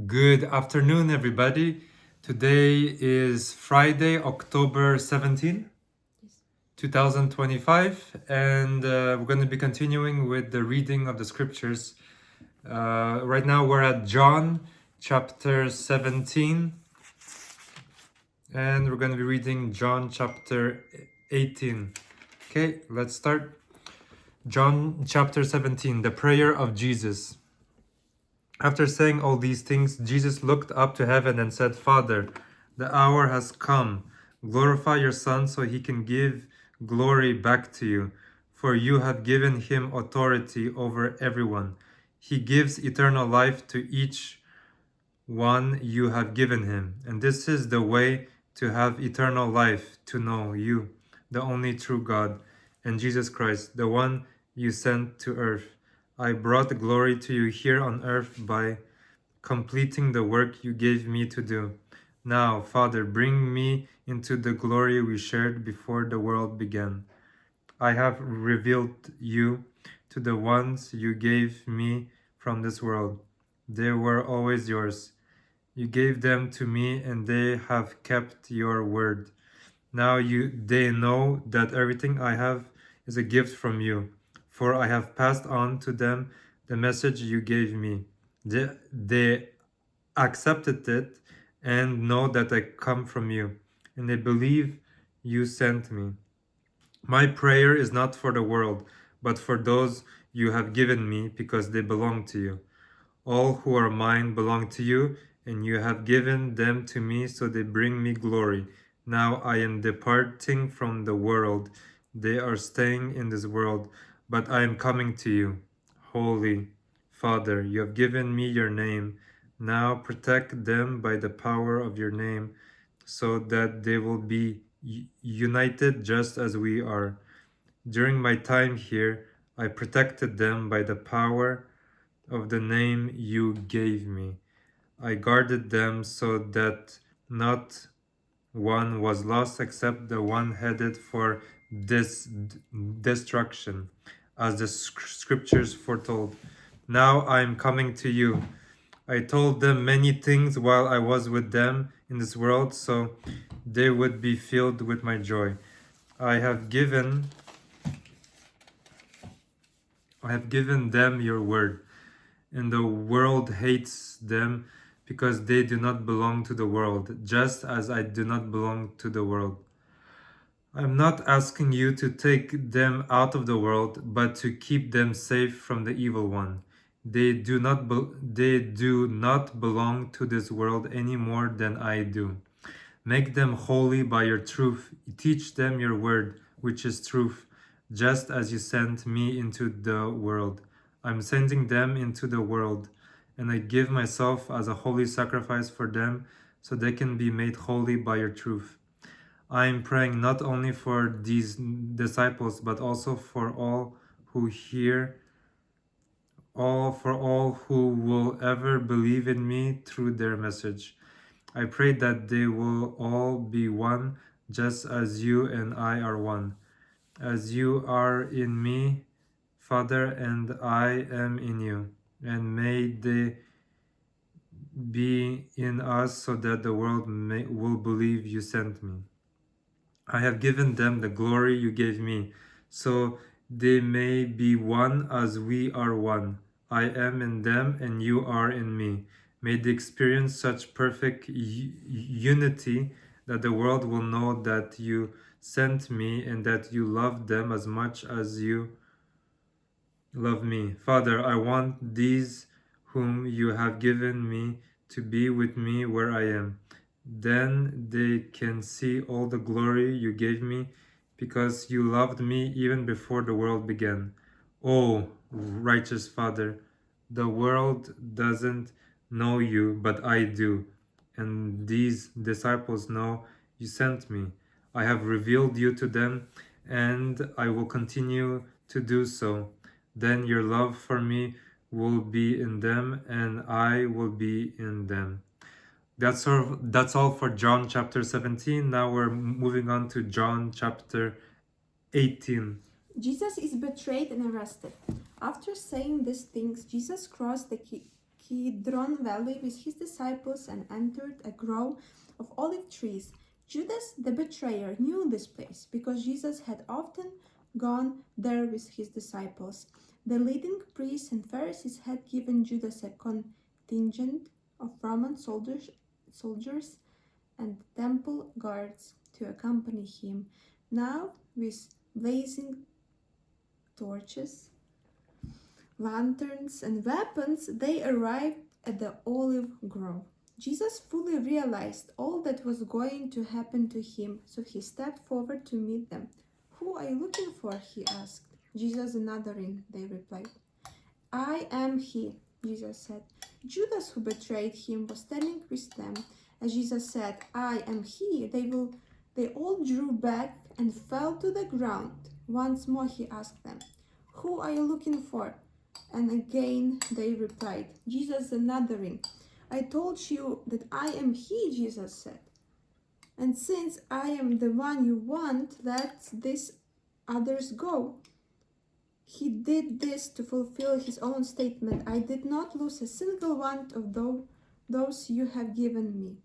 Good afternoon, everybody. Today is Friday, October 17, 2025, and we're going to be continuing with the reading of the scriptures. Right now, we're at John chapter 17, and we're going to be reading John chapter 18. Okay, let's start. John chapter 17, the prayer of Jesus. After saying all these things, Jesus looked up to heaven and said, Father, the hour has come. Glorify your Son so he can give glory back to you. For you have given him authority over everyone. He gives eternal life to each one you have given him. And this is the way to have eternal life, to know you, the only true God, and Jesus Christ, the one you sent to earth. I brought glory to you here on earth by completing the work you gave me to do. Now, Father, bring me into the glory we shared before the world began. I have revealed you to the ones you gave me from this world. They were always yours. You gave them to me, and they have kept your word. Now they know that everything I have is a gift from you, for I have passed on to them the message you gave me. They accepted it and know that I come from you, and they believe you sent me. My prayer is not for the world, but for those you have given me, because they belong to you. All who are mine belong to you, and you have given them to me, so they bring me glory. Now I am departing from the world. They are staying in this world, but I am coming to you. Holy Father, you have given me your name. Now protect them by the power of your name, so that they will be united just as we are. During my time here, I protected them by the power of the name you gave me. I guarded them so that not one was lost except the one headed for this destruction, as the scriptures foretold. Now I am coming to you. I told them many things while I was with them in this world, so they would be filled with my joy. I have given them your word, and the world hates them because they do not belong to the world, just as I do not belong to the world. I'm not asking you to take them out of the world, but to keep them safe from the evil one. They do not belong to this world any more than I do. Make them holy by your truth. Teach them your word, which is truth, just as you sent me into the world. I'm sending them into the world, and I give myself as a holy sacrifice for them, so they can be made holy by your truth. I am praying not only for these disciples, but also for all who hear, for all who will ever believe in me through their message. I pray that they will all be one, just as you and I are one. As you are in me, Father, and I am in you. And may they be in us, so that the world will believe you sent me. I have given them the glory you gave me, so they may be one as we are one. I am in them and you are in me. May they experience such perfect unity that the world will know that you sent me and that you love them as much as you love me. Father, I want these whom you have given me to be with me where I am. Then they can see all the glory you gave me, because you loved me even before the world began. Oh, righteous Father, the world doesn't know you, but I do. And these disciples know you sent me. I have revealed you to them, and I will continue to do so. Then your love for me will be in them, and I will be in them. That's all for John chapter 17. Now we're moving on to John chapter 18. Jesus is betrayed and arrested. After saying these things, Jesus crossed the Kidron Valley with his disciples and entered a grove of olive trees. Judas, the betrayer, knew this place because Jesus had often gone there with his disciples. The leading priests and Pharisees had given Judas a contingent of Roman soldiers and temple guards to accompany him. Now, with blazing torches, lanterns, and weapons, they arrived at the olive grove. Jesus fully realized all that was going to happen to him, so he stepped forward to meet them. "Who are you looking for?" he asked. "Jesus the Nazarene," they replied. "I am he," Jesus said. Judas, who betrayed him, was standing with them. As Jesus said, "I am he," they all drew back and fell to the ground. Once more he asked them, "Who are you looking for?" And again they replied, "Jesus the Nazarene." "I told you that I am he," Jesus said. "And since I am the one you want, let these others go." He did this to fulfill his own statement, "I did not lose a single one of those you have given me."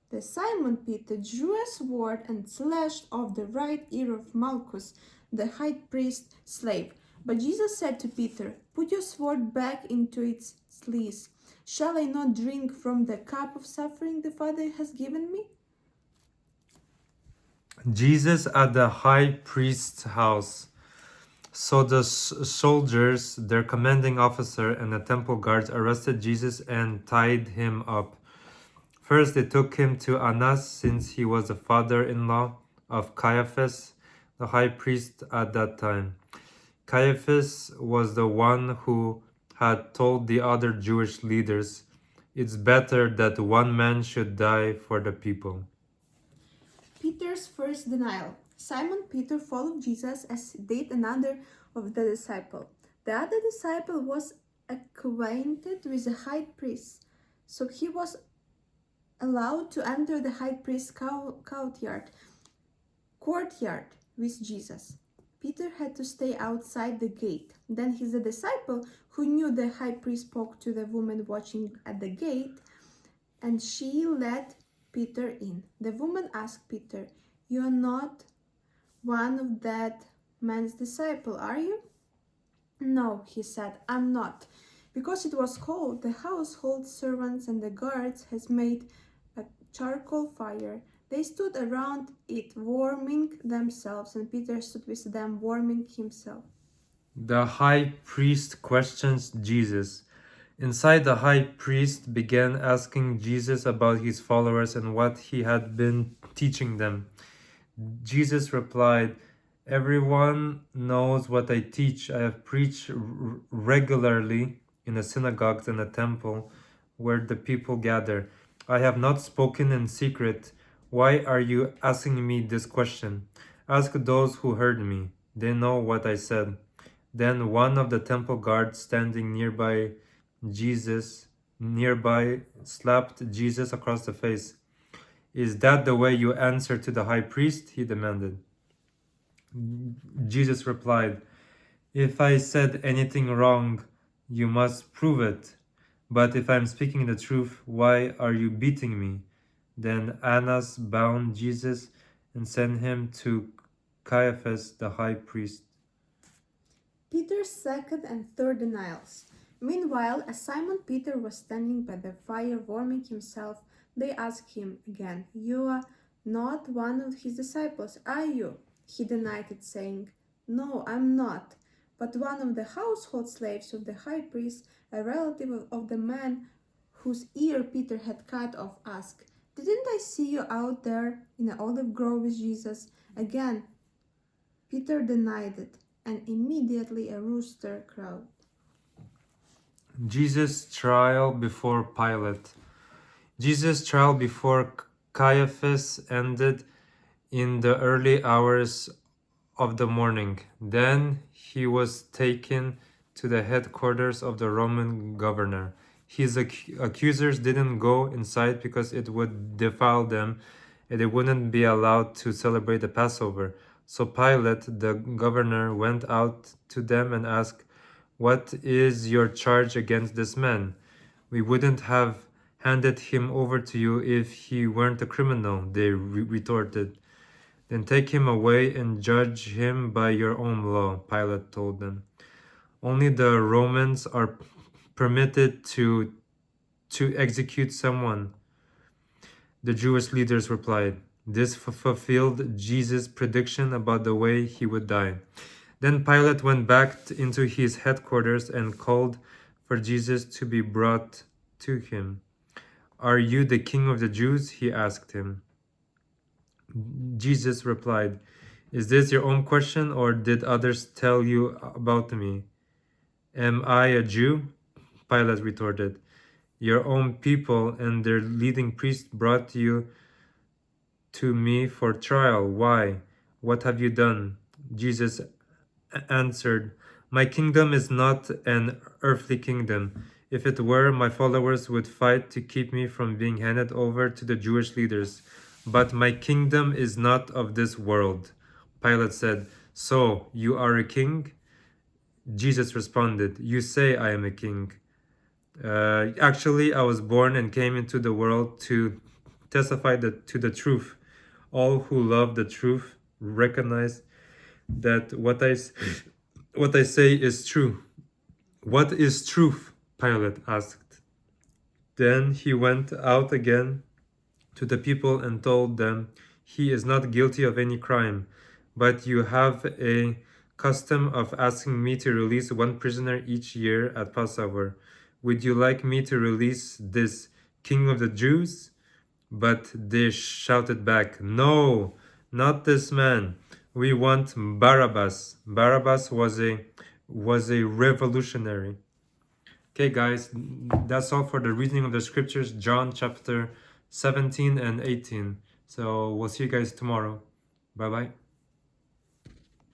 Then Simon Peter drew a sword and slashed off the right ear of Malchus, the high priest's slave. But Jesus said to Peter, "Put your sword back into its sheath. Shall I not drink from the cup of suffering the Father has given me?" Jesus at the high priest's house. So the soldiers, their commanding officer, and the temple guards arrested Jesus and tied him up. First, they took him to Annas, since he was the father-in-law of Caiaphas, the high priest at that time. Caiaphas was the one who had told the other Jewish leaders, "It's better that one man should die for the people." Peter's first denial. Simon Peter followed Jesus, as did another of the disciples. The other disciple was acquainted with the high priest, so he was allowed to enter the high priest's courtyard with Jesus. Peter had to stay outside the gate. Then his disciple, who knew the high priest, spoke to the woman watching at the gate, and she let Peter in. The woman asked Peter, "You are not one of that man's disciple, are you?" "No," he said, "I'm not." Because it was cold, the household servants and the guards had made a charcoal fire. They stood around it warming themselves, and Peter stood with them warming himself. The high priest questions Jesus. Inside, the high priest began asking Jesus about his followers and what he had been teaching them. Jesus replied, "Everyone knows what I teach. I have preached regularly in the synagogues and the temple where the people gather. I have not spoken in secret. Why are you asking me this question? Ask those who heard me. They know what I said." Then one of the temple guards standing nearby slapped Jesus across the face. "Is that the way you answer to the high priest?" he demanded. Jesus replied, "If I said anything wrong, you must prove it. But if I'm speaking the truth, why are you beating me?" Then Annas bound Jesus and sent him to Caiaphas the high priest. Peter's second and third denials. Meanwhile, as Simon Peter was standing by the fire warming himself, they asked him again, "You are not one of his disciples, are you?" He denied it, saying, "No, I'm not, but one of the household slaves of the high priest, a relative of the man whose ear Peter had cut off, asked, 'Didn't I see you out there in the olive grove with Jesus?'" Again, Peter denied it, and immediately a rooster crowed. Jesus' trial before Pilate. Jesus' trial before Caiaphas ended in the early hours of the morning. Then he was taken to the headquarters of the Roman governor. His accusers didn't go inside because it would defile them and they wouldn't be allowed to celebrate the Passover. So Pilate, the governor, went out to them and asked, "What is your charge against this man?" We wouldn't have handed him over to you if he weren't a criminal, they retorted. Then take him away and judge him by your own law, Pilate told them. Only the Romans are permitted to execute someone. The Jewish leaders replied. This fulfilled Jesus' prediction about the way he would die. Then Pilate went back into his headquarters and called for Jesus to be brought to him. Are you the king of the Jews? He asked him. Jesus replied, Is this your own question, or did others tell you about me? Am I a Jew? Pilate retorted. Your own people and their leading priests brought you to me for trial. Why? What have you done? Jesus answered, My kingdom is not an earthly kingdom. If it were, my followers would fight to keep me from being handed over to the Jewish leaders. But my kingdom is not of this world. Pilate said, So, you are a king? Jesus responded, You say I am a king. Actually, I was born and came into the world to testify to the truth. All who love the truth recognize that what I say is true. What is truth? Pilate asked. Then he went out again to the people and told them, He is not guilty of any crime, but you have a custom of asking me to release one prisoner each year at Passover. Would you like me to release this king of the Jews? But they shouted back, No, not this man. We want Barabbas. Barabbas was a revolutionary. Okay, guys, that's all for the reading of the scriptures, John chapter 17 and 18. So we'll see you guys tomorrow. Bye bye.